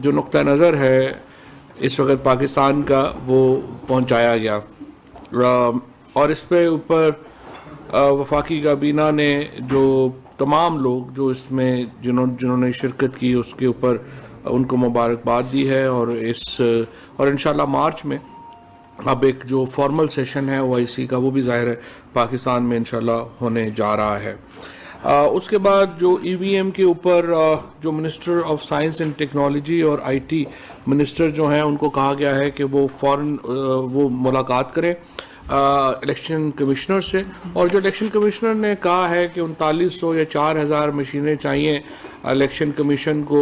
جو نقطہ نظر ہے اس وقت پاکستان کا وہ پہنچایا گیا، اور اس پہ اوپر وفاقی کابینہ نے جو تمام لوگ جو اس میں جنہوں نے شرکت کی اس کے اوپر ان کو مبارکباد دی ہے، اور انشاءاللہ مارچ میں اب ایک جو فارمل سیشن ہے او آئی سی کا وہ بھی ظاہر ہے پاکستان میں انشاءاللہ ہونے جا رہا ہے۔ اس کے بعد جو ای وی ایم کے اوپر جو minister of science and technology اور آئی ٹی منسٹر جو ہیں ان کو کہا گیا ہے کہ وہ فوراً وہ ملاقات کریں الیکشن کمشنر سے، اور جو الیکشن کمشنر نے کہا ہے کہ 3900 یا 4000 مشینیں چاہیے الیکشن کمیشن کو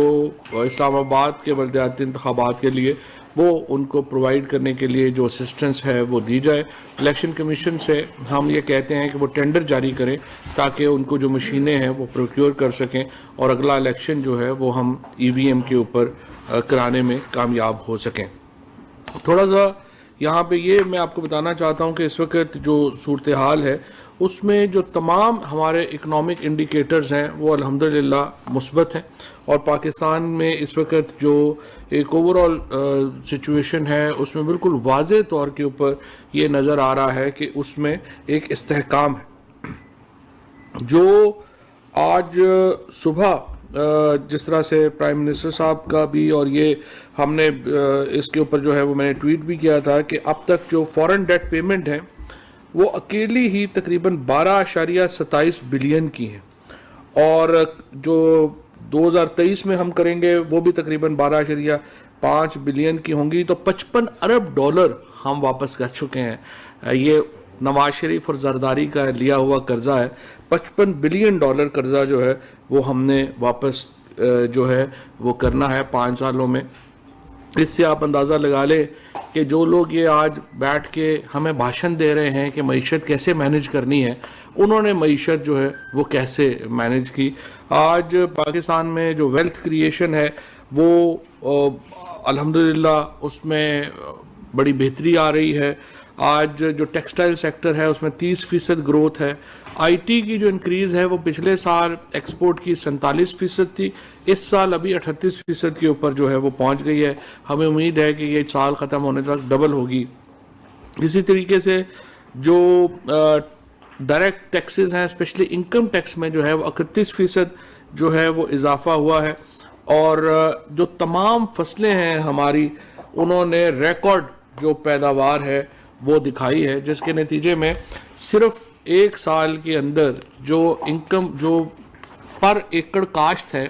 اسلام آباد کے بلدیاتی انتخابات کے لیے، وہ ان کو پرووائڈ کرنے کے لیے جو اسسٹنس ہے وہ دی جائے۔ الیکشن کمیشن سے ہم یہ کہتے ہیں کہ وہ ٹینڈر جاری کریں تاکہ ان کو جو مشینیں ہیں وہ پروکیور کر سکیں، اور اگلا الیکشن جو ہے وہ ہم ای وی ایم کے اوپر کرانے میں کامیاب ہو سکیں۔ تھوڑا سا یہاں پہ یہ میں آپ کو بتانا چاہتا ہوں کہ اس وقت جو صورتحال ہے اس میں جو تمام ہمارے اکنامک انڈیکیٹرز ہیں وہ الحمدللہ مثبت ہیں، اور پاکستان میں اس وقت جو ایک اوورآل سچویشن ہے اس میں بالکل واضح طور کے اوپر یہ نظر آ رہا ہے کہ اس میں ایک استحکام ہے۔ جو آج صبح جس طرح سے پرائم منسٹر صاحب کا بھی، اور یہ ہم نے اس کے اوپر جو ہے وہ میں نے ٹویٹ بھی کیا تھا کہ اب تک جو فورن ڈیٹ پیمنٹ ہیں وہ اکیلی ہی تقریباً 12.27 بلین کی ہیں، اور جو 2023 میں ہم کریں گے وہ بھی تقریباً 12.5 بلین کی ہوں گی، تو 55 ارب ڈالر ہم واپس کر چکے ہیں۔ یہ نواز شریف اور زرداری کا لیا ہوا قرضہ ہے، 55 بلین ڈالر قرضہ جو ہے وہ ہم نے واپس جو ہے وہ کرنا ہے 5 سالوں میں۔ اس سے آپ اندازہ لگا لیں کہ جو لوگ یہ آج بیٹھ کے ہمیں بھاشن دے رہے ہیں کہ معیشت کیسے مینج کرنی ہے، انہوں نے معیشت جو ہے وہ کیسے مینج کی۔ آج پاکستان میں جو ویلتھ کریشن ہے وہ الحمدللہ اس میں بڑی بہتری آ رہی ہے۔ آج جو ٹیکسٹائل سیکٹر ہے اس میں 30% گروتھ ہے۔ آئی ٹی کی جو انکریز ہے وہ پچھلے سال ایکسپورٹ کی 47% تھی، اس سال ابھی 38% کے اوپر جو ہے وہ پہنچ گئی ہے۔ ہمیں امید ہے کہ یہ سال ختم ہونے تک ڈبل ہوگی۔ اسی طریقے سے جو ڈائریکٹ ٹیکسز ہیں اسپیشلی انکم ٹیکس میں جو ہے وہ 31% جو ہے وہ اضافہ ہوا ہے، اور جو تمام فصلیں ہیں ہماری انہوں نے ریکارڈ جو پیداوار ہے وہ دکھائی ہے، جس کے نتیجے میں صرف ایک سال کے اندر جو انکم جو پر ایکڑ کاشت ہے،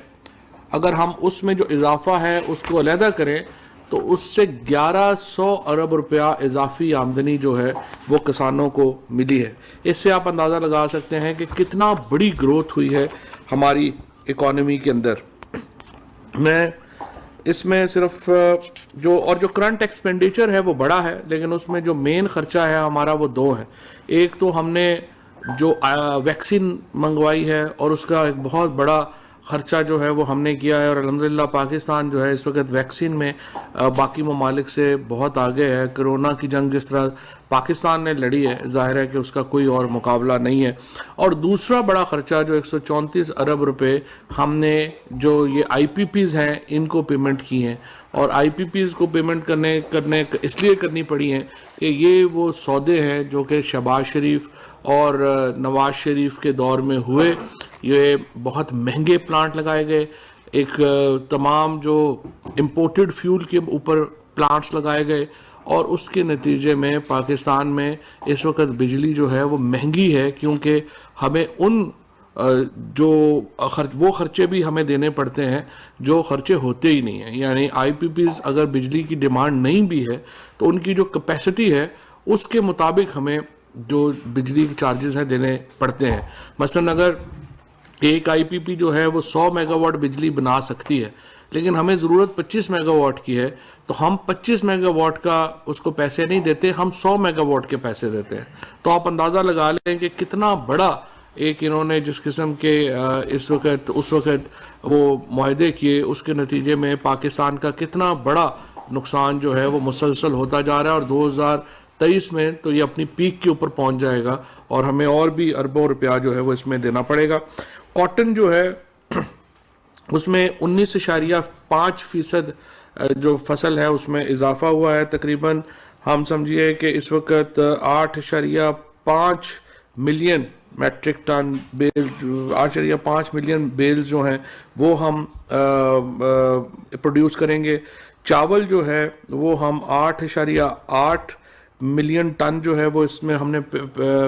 اگر ہم اس میں جو اضافہ ہے اس کو علیحدہ کریں تو اس سے 1100 ارب روپیہ اضافی آمدنی جو ہے وہ کسانوں کو ملی ہے۔ اس سے آپ اندازہ لگا سکتے ہیں کہ کتنا بڑی گروتھ ہوئی ہے ہماری اکانومی کے اندر۔ میں اس میں صرف جو کرنٹ ایکسپینڈیچر ہے وہ بڑا ہے، لیکن اس میں جو مین خرچہ ہے ہمارا وہ دو ہے۔ ایک تو ہم نے جو ویکسین منگوائی ہے اور اس کا ایک بہت بڑا خرچہ جو ہے وہ ہم نے کیا ہے، اور الحمدللہ پاکستان جو ہے اس وقت ویکسین میں باقی ممالک سے بہت آگے ہے۔ کرونا کی جنگ جس طرح پاکستان نے لڑی ہے، ظاہر ہے کہ اس کا کوئی اور مقابلہ نہیں ہے۔ اور دوسرا بڑا خرچہ جو 134 ارب روپے ہم نے جو یہ آئی پی پیز ہیں ان کو پیمنٹ کی ہیں، اور آئی پی پیز کو پیمنٹ کرنے اس لیے کرنی پڑی ہیں کہ یہ وہ سودے ہیں جو کہ شہباز شریف اور نواز شریف کے دور میں ہوئے۔ یہ بہت مہنگے پلانٹ لگائے گئے، ایک تمام جو امپورٹڈ فیول کے اوپر پلانٹس لگائے گئے، اور اس کے نتیجے میں پاکستان میں اس وقت بجلی جو ہے وہ مہنگی ہے، کیونکہ ہمیں وہ خرچے بھی ہمیں دینے پڑتے ہیں جو خرچے ہوتے ہی نہیں ہیں۔ یعنی آئی پی پیز اگر بجلی کی ڈیمانڈ نہیں بھی ہے تو ان کی جو کیپیسٹی ہے اس کے مطابق ہمیں جو بجلی کے چارجز ہیں دینے پڑتے ہیں۔ مثلا اگر ایک آئی پی پی جو ہے وہ 100 میگا واٹ بجلی بنا سکتی ہے، لیکن ہمیں ضرورت 25 میگا واٹ کی ہے، تو ہم 25 میگا واٹ کا اس کو پیسے نہیں دیتے، ہم 100 میگا واٹ کے پیسے دیتے ہیں۔ تو آپ اندازہ لگا لیں کہ کتنا بڑا ایک انہوں نے جس قسم کے اس وقت وہ معاہدے کیے، اس کے نتیجے میں پاکستان کا کتنا بڑا نقصان جو ہے وہ مسلسل ہوتا جا رہا ہے، اور 2023 میں تو یہ اپنی پیک کے اوپر پہنچ جائے گا، اور ہمیں اور بھی اربوں روپیہ جو ہے وہ اس میں دینا پڑے گا۔ کاٹن جو ہے اس میں 19.5% جو فصل ہے اس میں اضافہ ہوا ہے. تقریباً ہم سمجھیے کہ اس وقت 8.5 ملین میٹرک ٹن بیل 8.5 ملین بیل جو ہیں وہ ہم پروڈیوس کریں گے. چاول جو ہے وہ ہم 8.8 ملین ٹن جو ہے وہ اس میں ہم نے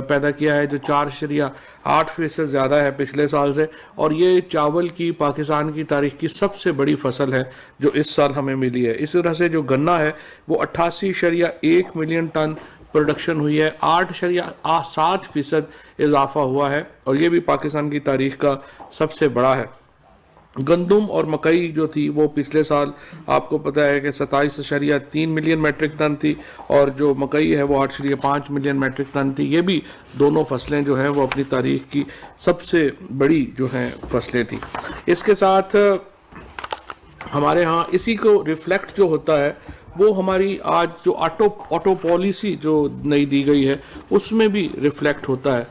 پیدا کیا ہے، جو 4.8% زیادہ ہے پچھلے سال سے. اور یہ چاول کی پاکستان کی تاریخ کی سب سے بڑی فصل ہے جو اس سال ہمیں ملی ہے. اسی طرح سے جو گنا ہے وہ 88.1 ملین ٹن پروڈکشن ہوئی ہے، 8.7% اضافہ ہوا ہے، اور یہ بھی پاکستان کی تاریخ کا سب سے بڑا ہے. گندم اور مکئی جو تھی وہ پچھلے سال آپ کو پتہ ہے کہ 27.3 ملین میٹرک ٹن تھی، اور جو مکئی ہے وہ 8.5 ملین میٹرک ٹن تھی. یہ بھی دونوں فصلیں جو ہیں وہ اپنی تاریخ کی سب سے بڑی جو ہیں فصلیں تھیں. اس کے ساتھ ہمارے ہاں اسی کو ریفلیکٹ جو ہوتا ہے وہ ہماری آج جو آٹو پالیسی جو نئی دی گئی ہے اس میں بھی ریفلیکٹ ہوتا ہے.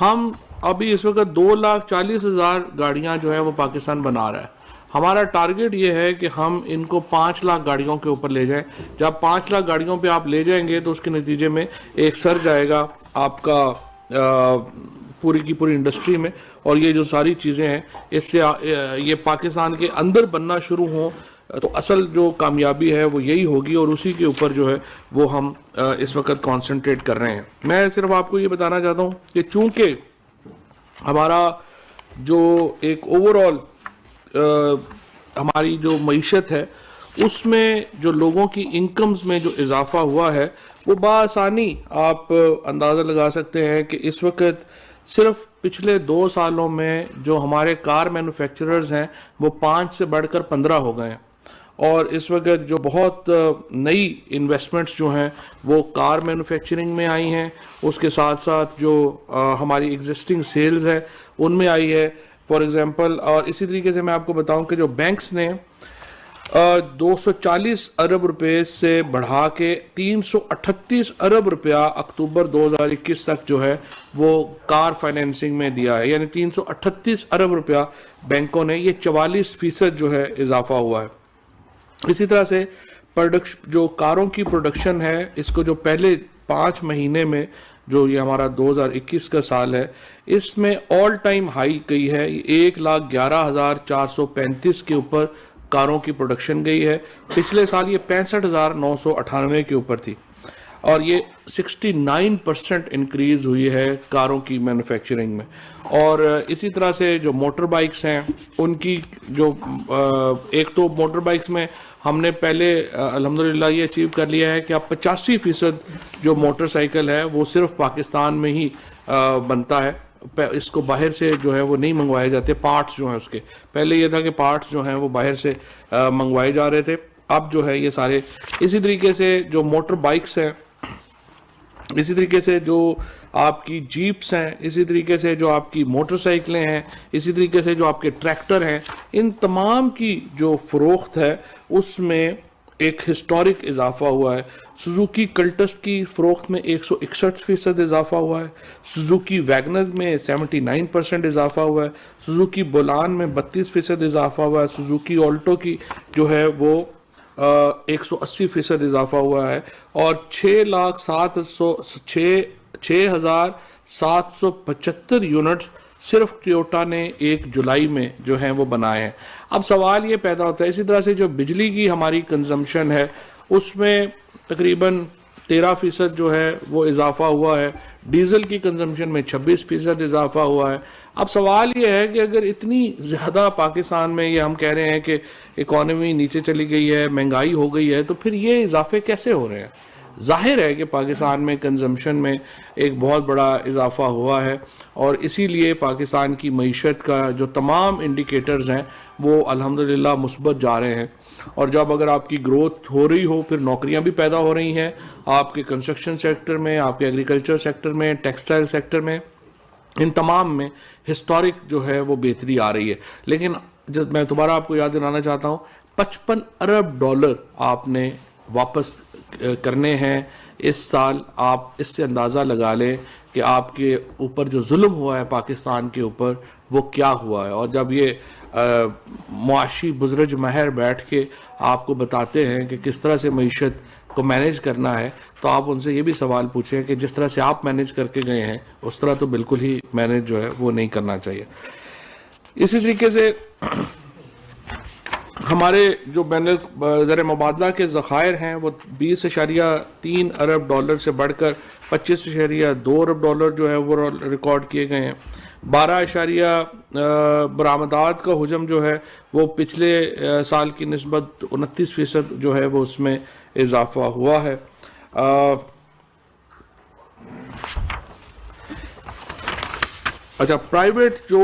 ہم ابھی اس وقت 2,40,000 گاڑیاں جو ہیں وہ پاکستان بنا رہا ہے. ہمارا ٹارگٹ یہ ہے کہ ہم ان کو 5 لاکھ گاڑیوں کے اوپر لے جائیں. جب 5 لاکھ گاڑیوں پہ آپ لے جائیں گے تو اس کے نتیجے میں ایک سرج آئے گا آپ کا پوری کی پوری انڈسٹری میں، اور یہ جو ساری چیزیں ہیں اس سے یہ پاکستان کے اندر بننا شروع ہوں تو اصل جو کامیابی ہے وہ یہی ہوگی، اور اسی کے اوپر جو ہے وہ ہم اس وقت کانسنٹریٹ کر رہے ہیں. میں صرف آپ کو یہ بتانا چاہتا ہوں کہ چونکہ ہمارا جو ایک اوور آل ہماری جو معیشت ہے اس میں جو لوگوں کی انکمز میں جو اضافہ ہوا ہے وہ بآسانی آپ اندازہ لگا سکتے ہیں کہ اس وقت صرف پچھلے 2 سالوں میں جو ہمارے کار مینوفیکچررز ہیں وہ 5 سے بڑھ کر 15 ہو گئے ہیں. اور اس وقت جو بہت نئی انویسٹمنٹس جو ہیں وہ کار مینوفیکچرنگ میں آئی ہیں، اس کے ساتھ ساتھ جو ہماری ایگزسٹنگ سیلز ہے ان میں آئی ہے فار ایگزامپل. اور اسی طریقے سے میں آپ کو بتاؤں کہ جو بینکس نے 240 ارب روپے سے بڑھا کے 338 ارب روپیہ اکتوبر 2021 تک جو ہے وہ کار فائنینسنگ میں دیا ہے، یعنی 338 ارب روپیہ بینکوں نے، یہ 44% جو ہے اضافہ ہوا ہے. اسی طرح سے جو کاروں کی پروڈکشن ہے اس کو جو پہلے 5 مہینے میں جو یہ ہمارا 2021 کا سال ہے اس میں آل ٹائم ہائی گئی ہے، 1,11,435 کے اوپر کاروں کی پروڈکشن گئی ہے. پچھلے سال یہ 65,998 کے اوپر تھی، اور یہ 69% انکریز ہوئی ہے کاروں کی مینوفیکچرنگ میں. اور اسی طرح سے جو موٹر بائکس ہیں ان کی جو ایک تو موٹر بائکس میں ہم نے پہلے الحمدللہ یہ اچیو کر لیا ہے کہ اب 85% جو موٹر سائیکل ہے وہ صرف پاکستان میں ہی بنتا ہے، اس کو باہر سے جو ہے وہ نہیں منگوائے جاتے. پارٹس جو ہیں اس کے پہلے یہ تھا کہ پارٹس جو ہیں وہ باہر سے منگوائے جا رہے تھے، اب جو ہے یہ سارے. اسی طریقے سے جو موٹر بائکس ہیں، اسی طریقے سے جو آپ کی جیپس ہیں، اسی طریقے سے جو آپ کی موٹر سائیکلیں ہیں، اسی طریقے سے جو آپ کے ٹریکٹر ہیں، ان تمام کی جو فروخت ہے اس میں ایک ہسٹورک اضافہ ہوا ہے. سوزوکی کلٹس کی فروخت میں 161% اضافہ ہوا ہے، سوزوکی ویگنر میں 79% اضافہ ہوا ہے، سوزوکی بولان میں 32% اضافہ ہوا ہے، سوزوکی آلٹو کی جو ہے وہ 180% اضافہ ہوا ہے، اور 6,775 یونٹس صرف ٹویوٹا نے 1 جولائی میں جو ہیں وہ بنائے ہیں. اب سوال یہ پیدا ہوتا ہے، اسی طرح سے جو بجلی کی ہماری کنزمپشن ہے اس میں تقریباً 13% جو ہے وہ اضافہ ہوا ہے، ڈیزل کی کنزمپشن میں 26% اضافہ ہوا ہے. اب سوال یہ ہے کہ اگر اتنی زیادہ پاکستان میں یہ ہم کہہ رہے ہیں کہ اکانومی نیچے چلی گئی ہے، مہنگائی ہو گئی ہے، تو پھر یہ اضافے کیسے ہو رہے ہیں؟ ظاہر ہے کہ پاکستان میں کنزمپشن میں ایک بہت بڑا اضافہ ہوا ہے، اور اسی لیے پاکستان کی معیشت کا جو تمام انڈیکیٹرز ہیں وہ الحمدللہ مثبت جا رہے ہیں. اور جب اگر آپ کی گروتھ ہو رہی ہو پھر نوکریاں بھی پیدا ہو رہی ہیں آپ کے کنسٹرکشن سیکٹر میں، آپ کے ایگریکلچر سیکٹر میں، ٹیکسٹائل سیکٹر میں، ان تمام میں ہسٹورک جو ہے وہ بہتری آ رہی ہے. لیکن جب میں دوبارہ آپ کو یاد دلانا چاہتا ہوں 55 ارب ڈالر آپ نے واپس کرنے ہیں اس سال. آپ اس سے اندازہ لگا لیں کہ آپ کے اوپر جو ظلم ہوا ہے پاکستان کے اوپر وہ کیا ہوا ہے. اور جب یہ معاشی بزرج ماہر بیٹھ کے آپ کو بتاتے ہیں کہ کس طرح سے معیشت کو مینیج کرنا ہے, تو آپ ان سے یہ بھی سوال پوچھیں کہ جس طرح سے آپ مینیج کر کے گئے ہیں اس طرح تو بالکل ہی مینیج جو ہے وہ نہیں کرنا چاہیے. اسی طریقے سے ہمارے جو بین زر مبادلہ کے ذخائر ہیں وہ 20.3 ارب ڈالر سے بڑھ کر 25.2 ارب ڈالر جو ہے وہ ریکارڈ کیے گئے ہیں. 12 برآمدات کا حجم جو ہے وہ پچھلے سال کی نسبت 29% جو ہے وہ اس میں اضافہ ہوا ہے. اچھا, پرائیویٹ جو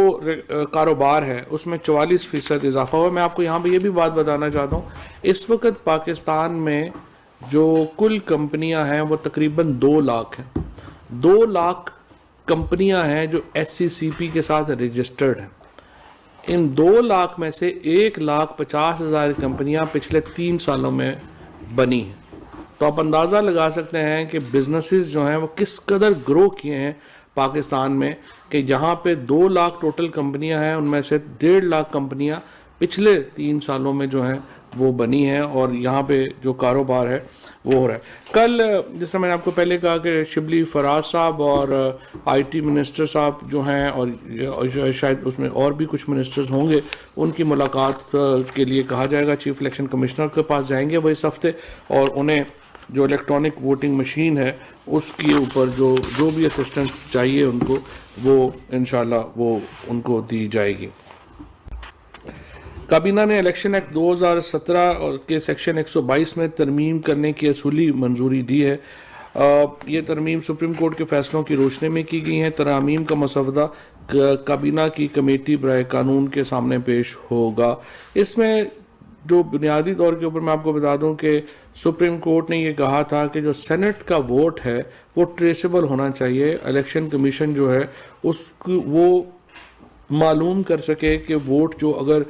کاروبار ہے اس میں 44% اضافہ ہوا. میں آپ کو یہاں پہ یہ بھی بات بتانا چاہتا ہوں, اس وقت پاکستان میں جو کل کمپنیاں ہیں وہ تقریباً 2 لاکھ ہیں. 2 لاکھ کمپنیاں ہیں جو SCCP کے ساتھ رجسٹرڈ ہیں. ان 2 لاکھ میں سے 1,50,000 کمپنیاں پچھلے 3 سالوں میں بنی ہیں. تو آپ اندازہ لگا سکتے ہیں کہ بزنسز جو ہیں وہ کس قدر گرو کیے ہیں پاکستان میں, کہ جہاں پہ 2 لاکھ ٹوٹل کمپنیاں ہیں ان میں سے 1.5 لاکھ کمپنیاں پچھلے 3 سالوں میں جو ہیں وہ بنی ہیں, اور یہاں پہ جو کاروبار ہے وہ ہو رہا ہے. کل جس طرح میں نے آپ کو پہلے کہا کہ شبلی فراز صاحب اور IT منسٹر صاحب جو ہیں, اور شاید اس میں اور بھی کچھ منسٹرز ہوں گے, ان کی ملاقات کے لیے کہا جائے گا. چیف الیکشن کمشنر کے پاس جائیں گے وہ اس ہفتے, اور انہیں جو الیکٹرانک ووٹنگ مشین ہے اس کے اوپر جو بھی اسسٹنس چاہیے ان کو, وہ انشاءاللہ وہ ان کو دی جائے گی. کابینہ نے الیکشن ایکٹ 2017 کے سیکشن 122 میں ترمیم کرنے کی اصولی منظوری دی ہے. یہ ترمیم سپریم کورٹ کے فیصلوں کی روشنی میں کی گئی ہیں. ترامیم کا مسودہ کابینہ کی کمیٹی برائے قانون کے سامنے پیش ہوگا. اس میں جو بنیادی طور کے اوپر میں آپ کو بتا دوں کہ سپریم کورٹ نے یہ کہا تھا کہ جو سینٹ کا ووٹ ہے وہ ٹریسیبل ہونا چاہیے. الیکشن کمیشن جو ہے اس کی وہ معلوم کر سکے کہ ووٹ جو اگر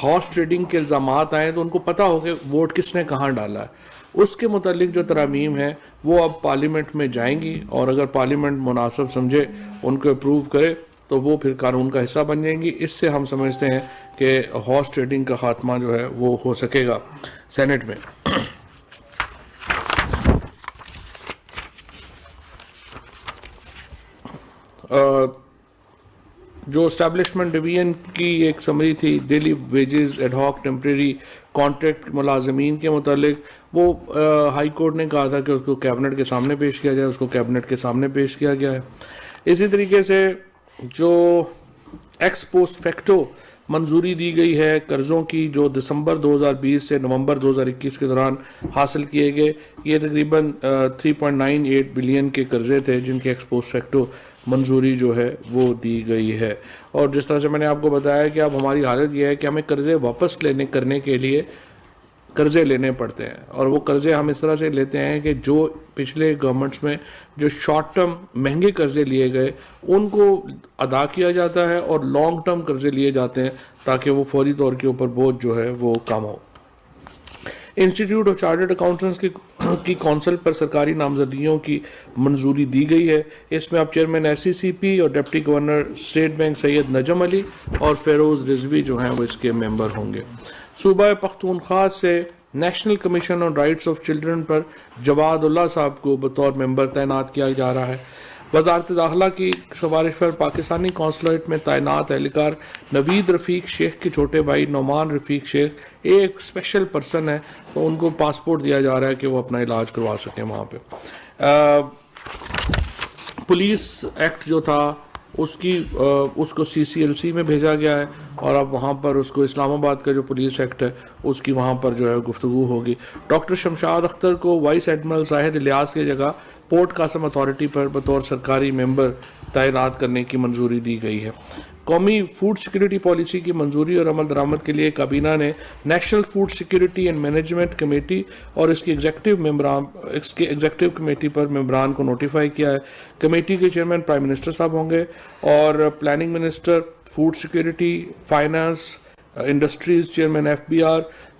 ہارس ٹریڈنگ کے الزامات آئیں تو ان کو پتہ ہو کہ ووٹ کس نے کہاں ڈالا ہے. اس کے متعلق جو ترامیم ہیں وہ اب پارلیمنٹ میں جائیں گی, اور اگر پارلیمنٹ مناسب سمجھے ان کو اپروو کرے تو وہ پھر قانون کا حصہ بن جائیں گی. اس سے ہم سمجھتے ہیں کہ ہارس ٹریڈنگ کا خاتمہ جو ہے وہ ہو سکے گا سینٹ میں. جو اسٹیبلشمنٹ ڈویژن کی ایک سمری تھی, daily wages ad hoc temporary contract ملازمین کے متعلق, وہ ہائی کورٹ نے کہا تھا کہ اس کو کیبنٹ کے سامنے پیش کیا جائے. اس کو کیبنٹ کے سامنے پیش کیا گیا ہے. اسی طریقے سے جو ایکس پوسٹ فیکٹو منظوری دی گئی ہے قرضوں کی جو دسمبر 2020 سے نومبر 2021 کے دوران حاصل کیے گئے, یہ تقریباً 3.98 بلین کے قرضے تھے جن کے ایکس پوسٹ فیکٹو منظوری جو ہے وہ دی گئی ہے. اور جس طرح سے میں نے آپ کو بتایا کہ اب ہماری حالت یہ ہے کہ ہمیں قرضے واپس کرنے کے لیے قرضے لینے پڑتے ہیں, اور وہ قرضے ہم اس طرح سے لیتے ہیں کہ جو پچھلے گورنمنٹس میں جو شارٹ ٹرم مہنگے قرضے لیے گئے ان کو ادا کیا جاتا ہے, اور لانگ ٹرم قرضے لیے جاتے ہیں تاکہ وہ فوری طور کے اوپر بوجھ جو ہے وہ کم ہو. انسٹیٹیوٹ آف چارٹرڈ اکاؤنٹنٹس کی کونسل پر سرکاری نامزدگیوں کی منظوری دی گئی ہے. اس میں اب چیئرمین SCCP اور ڈپٹی گورنر اسٹیٹ بینک سید نجم علی اور فیروز رضوی جو ہیں وہ اس کے ممبر ہوں گے. صوبہ پختونخوا سے national commission on rights of children پر جواد اللہ صاحب کو بطور ممبر تعینات کیا جا رہا ہے. وزارت داخلہ کی سفارش پر پاکستانی قونصلیٹ میں تعینات اہلکار نوید رفیق شیخ کے چھوٹے بھائی نعمان رفیق شیخ ایک اسپیشل پرسن ہے, تو ان کو پاسپورٹ دیا جا رہا ہے کہ وہ اپنا علاج کروا سکیں وہاں پہ. پولیس ایکٹ جو تھا اس کو CCLC میں بھیجا گیا ہے, اور اب وہاں پر اس کو اسلام آباد کا جو پولیس ایکٹ ہے اس کی وہاں پر جو ہے گفتگو ہوگی. ڈاکٹر شمشاد اختر کو وائس ایڈمرل زاہد الیاس کی جگہ پورٹ قاسم اتھارٹی پر بطور سرکاری ممبر تعینات کرنے کی منظوری دی گئی ہے. قومی فوڈ سیکیورٹی پالیسی کی منظوری اور عمل درآمد کے لیے کابینہ نے national food security and management committee اور اس کی ایگزیکٹو کمیٹی پر ممبران کو نوٹیفائی کیا ہے. کمیٹی کے چیئرمین پرائم منسٹر صاحب ہوں گے, اور planning minister, food security, finance, industries chairman FBR,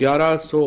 1100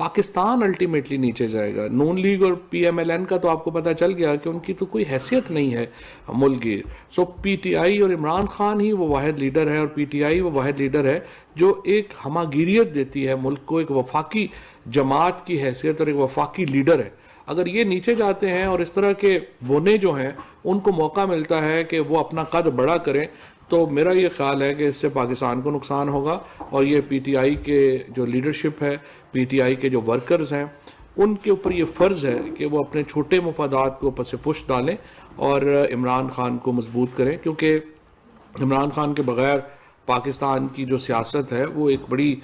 Pakistan ultimately نیچے جائے گا. نون لیگ اور پی ایم ایل این کا تو آپ کو پتہ چل گیا کہ ان کی تو کوئی حیثیت نہیں ہے ملک کی. سو پی ٹی آئی اور عمران خان ہی وہ واحد لیڈر ہے, اور پی ٹی آئی وہ واحد لیڈر ہے جو ایک ہماگیریت دیتی ہے ملک کو, ایک وفاقی جماعت کی حیثیت اور ایک وفاقی لیڈر ہے. اگر یہ نیچے جاتے ہیں اور اس طرح کے بونے جو ہیں ان کو موقع ملتا ہے کہ وہ اپنا قد بڑا کریں, تو میرا یہ خیال ہے کہ اس سے پاکستان کو نقصان ہوگا. اور یہ پی ٹی آئی کے جو لیڈرشپ ہے, پی ٹی آئی کے جو ورکرز ہیں, ان کے اوپر یہ فرض ہے کہ وہ اپنے چھوٹے مفادات کو پس پش ڈالیں اور عمران خان کو مضبوط کریں, کیونکہ عمران خان کے بغیر پاکستان کی جو سیاست ہے وہ ایک بڑی,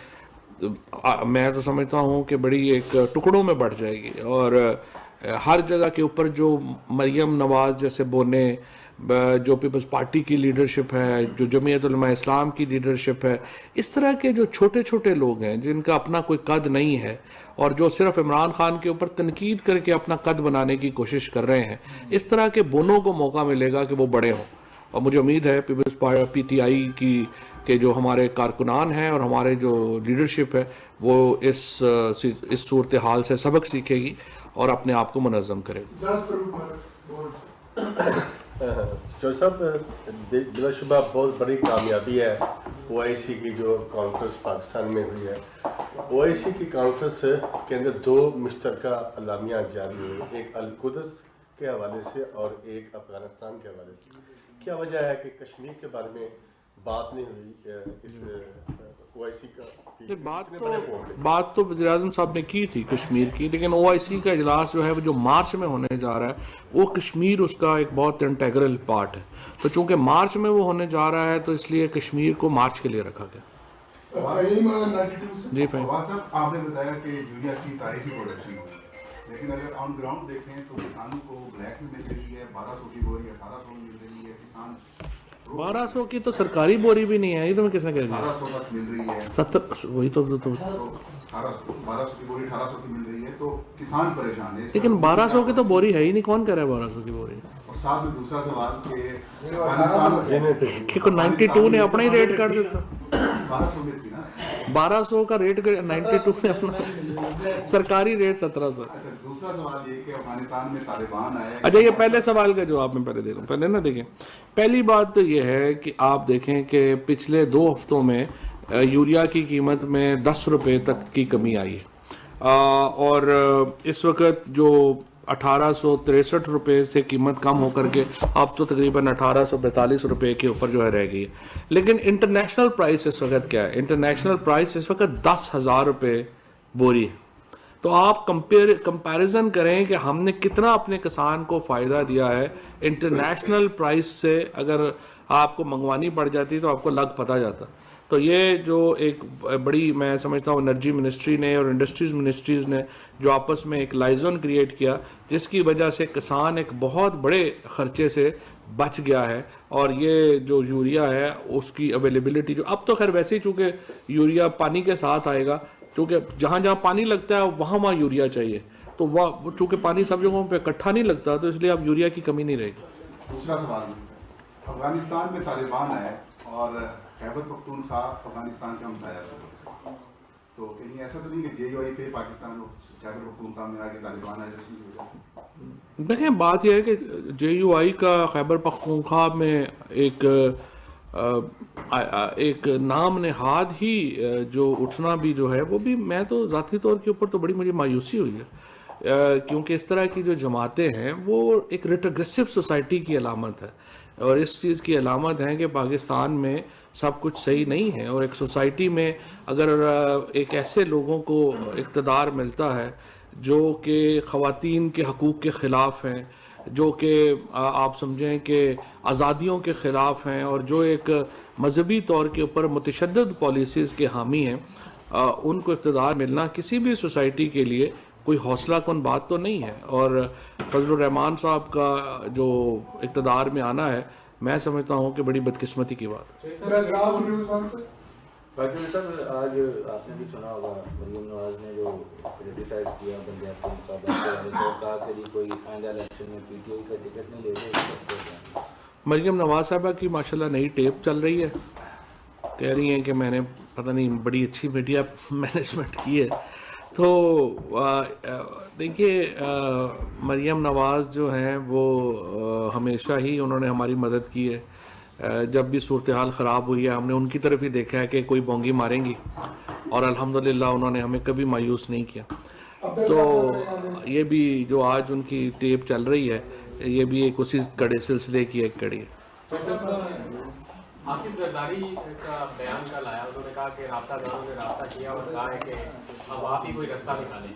میں تو سمجھتا ہوں کہ بڑی ایک ٹکڑوں میں بڑھ جائے گی. اور ہر جگہ کے اوپر جو مریم نواز جیسے بونے, جو پیپلز پارٹی کی لیڈرشپ ہے, جو جمعیت علماء اسلام کی لیڈرشپ ہے, اس طرح کے جو چھوٹے چھوٹے لوگ ہیں جن کا اپنا کوئی قد نہیں ہے اور جو صرف عمران خان کے اوپر تنقید کر کے اپنا قد بنانے کی کوشش کر رہے ہیں, اس طرح کے بونوں کو موقع ملے گا کہ وہ بڑے ہوں. اور مجھے امید ہے پیپلز پی ٹی آئی کی کہ جو ہمارے کارکنان ہیں اور ہمارے جو لیڈرشپ ہے وہ اس صورتحال سے سبق سیکھے گی اور اپنے آپ کو منظم کرے گی. چودھری صاحب, بلا شبہ بہت بڑی کامیابی ہے او آئی سی کی جو کانفرنس پاکستان میں ہوئی ہے. او آئی سی کی کانفرنس کے اندر 2 مشترکہ اعلامیہ جاری ہوئے, ایک القدس کے حوالے سے اور ایک افغانستان کے حوالے سے. کیا وجہ ہے کہ کشمیر کے بارے میں بات نہیں ہوئی اس او آئی سی کا؟ بات تو وزیر اعظم صاحب نے کی تھی کشمیر کی, لیکن او آئی سی کا اجلاس جو ہے وہ جو مارچ میں ہونے جا رہا ہے وہ کشمیر اس کا ایک بہت انٹیگرل پارٹ ہے. تو چونکہ مارچ میں وہ ہونے جا رہا ہے تو اس لیے کشمیر کو مارچ کے لیے رکھا گیا. جی فہیم صاحب, آپ نے بتایا کہ یوریا کی تاریخی پروڈکشن ہوئی, لیکن اگر آن گراؤنڈ دیکھیں تو کسانوں کو بلیک میں مل رہی ہے, 1200 کی بوری 1800 میں مل رہی ہے. کسان 1200 کی تو سرکاری بوری بھی نہیں ہے, یہ تو میں کس نے کہہ دیا, 1800 تک مل رہی ہے. 70 وہی تو 1200 کی بوری 1800 کی مل رہی ہے, تو کسان پریشان ہے. لیکن 1200 کی تو بوری ہے ہی نہیں, کون کہہ رہا ہے 1200 کی بوری؟ اور ساتھ میں دوسرا سوال کہ افغانستان کہ 92 نے اپنا ہی ریٹ کر دیتا, 1200 میں تھی نا, 1200 کا ریٹ 92 نے اپنا, سرکاری ریٹ 1700. اچھا دوسرا سوال یہ کہ افغانستان میں طالبان آئے. اچھا یہ پہلے سوال کا جواب میں پہلے دے رہا ہوں. پہلے نا دیکھیں, پہلی بات تو یہ ہے کہ آپ دیکھیں کہ پچھلے 2 ہفتوں میں یوریا کی قیمت میں 10 روپے تک کی کمی آئی ہے, اور اس وقت جو 1863 روپے سے قیمت کم ہو کر کے اب تو تقریباً 1842 روپے کے اوپر جو ہے رہ گئی ہے. لیکن انٹرنیشنل پرائس اس وقت کیا ہے؟ انٹرنیشنل پرائس اس وقت 10,000 روپے بوری ہے. تو آپ کمپیریزن کریں کہ ہم نے کتنا اپنے کسان کو فائدہ دیا ہے انٹرنیشنل پرائس سے. اگر آپ کو منگوانی پڑ جاتی تو آپ کو لگ پتہ جاتا. تو یہ جو ایک بڑی, میں سمجھتا ہوں انرجی منسٹری نے اور انڈسٹریز منسٹریز نے جو آپس میں ایک لائزن کریٹ کیا, جس کی وجہ سے کسان ایک بہت بڑے خرچے سے بچ گیا ہے. اور یہ جو یوریا ہے اس کی اویلیبلٹی جو اب تو خیر ویسے ہی چونکہ یوریا پانی کے ساتھ آئے گا, چونکہ جہاں جہاں پانی لگتا ہے وہاں یوریا چاہیے, تو وہ چونکہ پانی سب جگہوں پہ اکٹھا نہیں لگتا تو اس لیے اب یوریا کی کمی نہیں رہے گی. دوسرا سوال, افغانستان میں طالبان آئے اور خیبر پختونخوا افغانستان کا ہمسایہ ہے, تو کہیں ایسا تو نہیں کہ جے یو آئی پھر پاکستان خیبر پختونخوا میں آگے طالبان آئے جس کی وجہ سے؟ دیکھیں بات یہ ہے کہ جے یو آئی کا خیبر پختونخوا میں ایک نام نہاد ہی جو اٹھنا بھی جو ہے وہ بھی, میں تو ذاتی طور کے اوپر تو بڑی مجھے مایوسی ہوئی ہے, کیونکہ اس طرح کی جو جماعتیں ہیں وہ ایک ریٹروگریسو سوسائٹی کی علامت ہے, اور اس چیز کی علامت ہے کہ پاکستان میں سب کچھ صحیح نہیں ہے. اور ایک سوسائٹی میں اگر ایک ایسے لوگوں کو اقتدار ملتا ہے جو کہ خواتین کے حقوق کے خلاف ہیں, جو کہ آپ سمجھیں کہ آزادیوں کے خلاف ہیں, اور جو ایک مذہبی طور کے اوپر متشدد پالیسیز کے حامی ہیں, ان کو اقتدار ملنا کسی بھی سوسائٹی کے لیے کوئی حوصلہ کن بات تو نہیں ہے. اور فضل الرحمان صاحب کا جو اقتدار میں آنا ہے, میں سمجھتا ہوں کہ بڑی بدقسمتی کی بات ہے. فاطمی صاحب, آج آپ نے بھی سنا ہوگا مریم نواز نے جو کرٹیسائز کیا بندیات کے مقابلے سے, کہا کہ کوئی آئندہ الیکشن میں پی ٹی آئی کا ٹکٹ نہیں لے رہے. مریم نواز صاحبہ کی ماشاءاللہ نئی ٹیپ چل رہی ہے, کہہ رہی ہیں کہ میں نے پتہ نہیں بڑی اچھی میڈیا مینجمنٹ کی ہے, تو دیکھیے مریم نواز جو ہیں وہ ہمیشہ ہی انہوں نے ہماری مدد کی ہے. جب بھی صورتحال خراب ہوئی ہے ہم نے ان کی طرف ہی دیکھا ہے کہ کوئی بونگی ماریں گی, اور الحمدللہ انہوں نے ہمیں کبھی مایوس نہیں کیا. تو یہ بھی جو آج ان کی ٹیپ چل رہی ہے یہ بھی ایک اسی کڑے سلسلے کی ایک کڑی ہے. آصف زرداری کا بیان کل آیا, انہوں نے کہا کہ رابطہ داروں نے رابطہ کیا اور کہا ہے کہ اب آپ ہی کوئی رستہ نکالیں,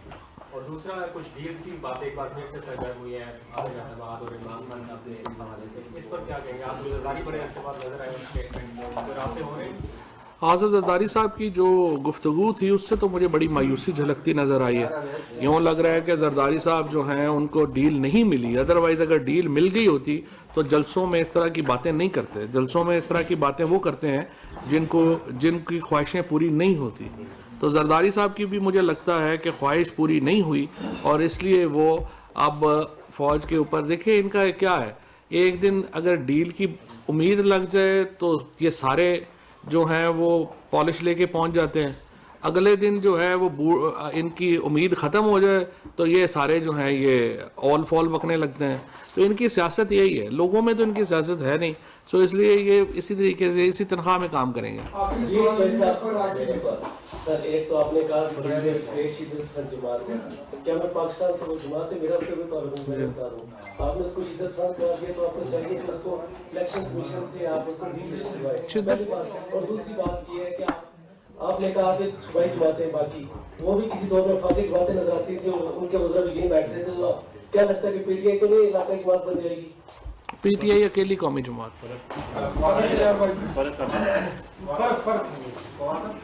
اور دوسرا کچھ ڈیلز کی باتیں ایک بار پھر سے سرگرم ہوئی ہیں عامر احمد اور عمران خان اپنے حوالے سے, اس پر کیا کہیں گے؟ آصف زرداری بڑے عرصے بعد نظر آئے اسٹیٹمنٹ جو رابطے ہو رہے ہیں. آصف زرداری صاحب کی جو گفتگو تھی اس سے تو مجھے بڑی مایوسی جھلکتی نظر آئی ہے. یوں لگ رہا ہے کہ زرداری صاحب جو ہیں ان کو ڈیل نہیں ملی, ادروائز اگر ڈیل مل گئی ہوتی تو جلسوں میں اس طرح کی باتیں نہیں کرتے. جلسوں میں اس طرح کی باتیں وہ کرتے ہیں جن کی خواہشیں پوری نہیں ہوتی. تو زرداری صاحب کی بھی مجھے لگتا ہے کہ خواہش پوری نہیں ہوئی, اور اس لیے وہ اب فوج کے اوپر دیکھیں ان کا کیا ہے, ایک دن اگر ڈیل کی امید لگ جائے تو یہ سارے جو ہیں وہ پالش لے کے پہنچ جاتے ہیں, اگلے دن جو ہے وہ ان کی امید ختم ہو جائے تو یہ سارے جو ہیں یہ اول فال بکنے لگتے ہیں. تو ان کی سیاست یہی ہے, لوگوں میں تو ان کی سیاست ہے نہیں, سو اس لیے یہ اسی طریقے سے اسی تنخواہ میں کام کریں گے. سر ایک تو آپ نے کہا جماعت ہے, کیا میں پاکستان کی وہ جماعت ہے, میرا اس سے کوئی تعلق نہیں ہوں. آپ نے اس کو شدت پسند قرار دیا تو آپ کو چاہیے کہ اس کو الیکشن کمیشن سے آپ اس کو ڈیسیشن دلوائیں. اور دوسری بات یہ ہے کہ آپ نے کہا کہ صوبائی جماعتیں باقی وہ بھی کسی دور میں وفاقی جماعتیں نظر آتی تھی, ان کے وزراء بھی یہیں بیٹھتے تھے. تو کیا لگتا ہے کہ پی ٹی آئی تو نہیں علاقائی جماعت بن جائے گی؟ پی ٹی آئی اکیلی قومی جماعت.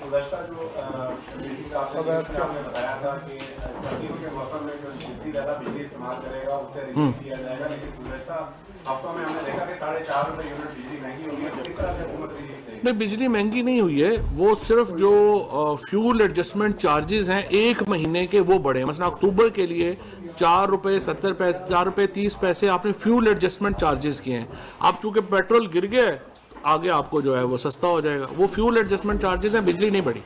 گزشتہ جو میٹنگ آپ نے بتایا تھا کہ سردیوں کے موسم میں جو جتنی زیادہ بجلی استعمال کرے گا اس سے ریلیز کیا جائے گا, لیکن گزشتہ ہفتوں میں ہم نے دیکھا کہ 4.5 روپے یونٹ بجلی مہنگی ہوئی ہے. کس طرح سے حکومت نہیں, بجلی مہنگی نہیں ہوئی ہے, وہ صرف جو فیول ایڈجسٹمنٹ چارجز ہیں ایک مہینے کے وہ بڑھے ہیں. مثلا اکتوبر کے لیے 4 روپے 70 پیسے 4 روپے 30 پیسے آپ نے فیول ایڈجسٹمنٹ چارجز کیے ہیں. اب چونکہ پیٹرول گر گیا ہے آگے آپ کو جو ہے وہ سستا ہو جائے گا, وہ فیول ایڈجسٹمنٹ چارجز ہیں, بجلی نہیں بڑھی.